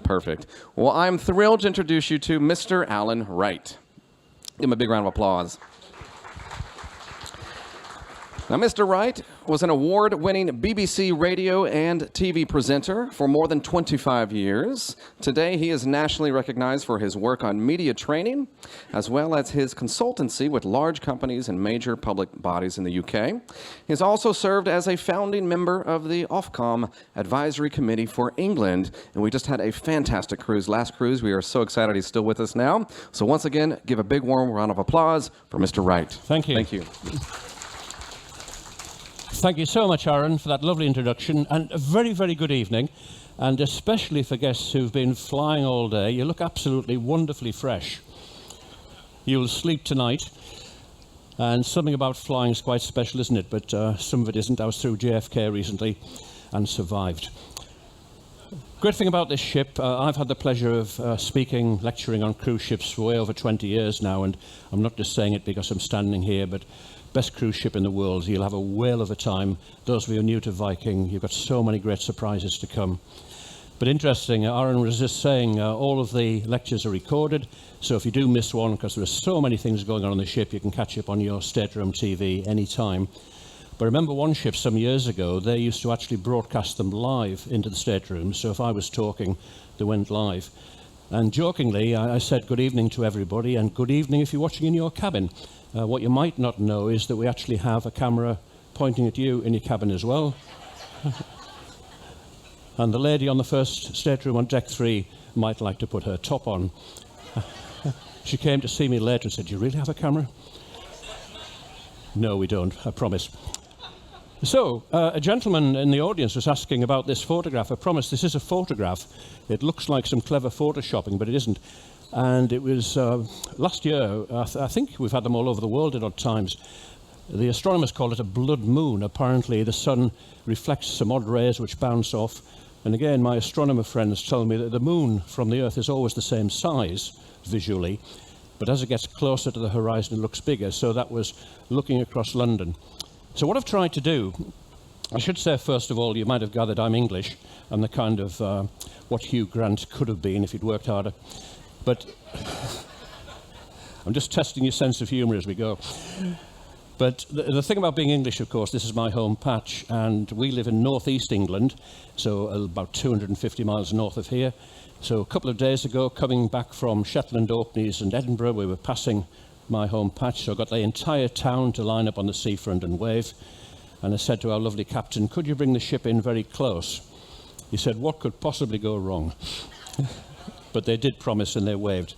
Perfect. Well, I'm thrilled to introduce you to Mr. Alan Wright. Give him a big round of applause. Now, Mr. Wright was an award-winning BBC radio and TV presenter for more than 25 years. Today, he is nationally recognized for his work on media training, as well as his consultancy with large companies and major public bodies in the UK. He has also served as a founding member of the Ofcom Advisory Committee for England, and we just had a fantastic cruise. Last cruise, we are so excited he's still with us now. So once again, give a big warm round of applause for Mr. Wright. Thank you. Thank you. Thank you so much, Aaron, for that lovely introduction, and a very, very good evening, and especially for guests who've been flying all day. You look absolutely wonderfully fresh. You'll sleep tonight, and something about flying is quite special, isn't it? But some of it isn't. I was through JFK recently and survived. Great thing about this ship, I've had the pleasure of speaking, lecturing on cruise ships for way over 20 years now, and I'm not just saying it because I'm standing here, but best cruise ship in the world. You'll have a whale of a time. Those of you who are new to Viking, you've got so many great surprises to come. But interesting, Aaron was just saying all of the lectures are recorded, so if you do miss one, because there are so many things going on the ship, you can catch up on your stateroom TV anytime. But I remember one ship some years ago, they used to actually broadcast them live into the stateroom, so if I was talking, they went live. And jokingly, I said good evening to everybody, and good evening if you're watching in your cabin. What you might not know is that we actually have a camera pointing at you in your cabin as well. And the lady on the first stateroom on deck 3 might like to put her top on. She came to see me later and said, "Do you really have a camera?" No, we don't, I promise. So, a gentleman in the audience was asking about this photograph. I promise this is a photograph. It looks like some clever photoshopping, but it isn't. And it was last year, I think we've had them all over the world at odd times. The astronomers call it a blood moon. Apparently the sun reflects some odd rays which bounce off. And again, my astronomer friends tell me that the moon from the Earth is always the same size visually, but as it gets closer to the horizon it looks bigger. So that was looking across London. So what I've tried to do, I should say first of all, you might have gathered I'm English. I'm the kind of what Hugh Grant could have been if he'd worked harder. But I'm just testing your sense of humour as we go. But the thing about being English, of course, this is my home patch, and we live in northeast England, so about 250 miles north of here. So a couple of days ago, coming back from Shetland, Orkneys and Edinburgh, we were passing my home patch, so I got the entire town to line up on the seafront and wave. And I said to our lovely captain, "Could you bring the ship in very close?" He said, "What could possibly go wrong?" But they did promise and they waved.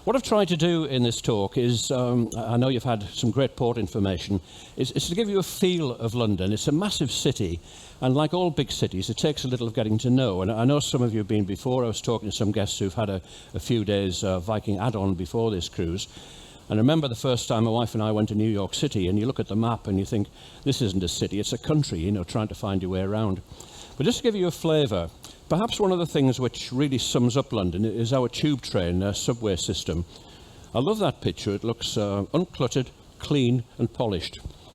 What I've tried to do in this talk is, I know you've had some great port information, is to give you a feel of London. It's a massive city, and like all big cities, it takes a little of getting to know. And I know some of you have been before. I was talking to some guests who've had a few days Viking add-on before this cruise. And I remember the first time my wife and I went to New York City, and you look at the map and you think, this isn't a city, it's a country, you know, trying to find your way around. But just to give you a flavour, perhaps one of the things which really sums up London is our tube train subway system. I love that picture. It looks uncluttered, clean and polished.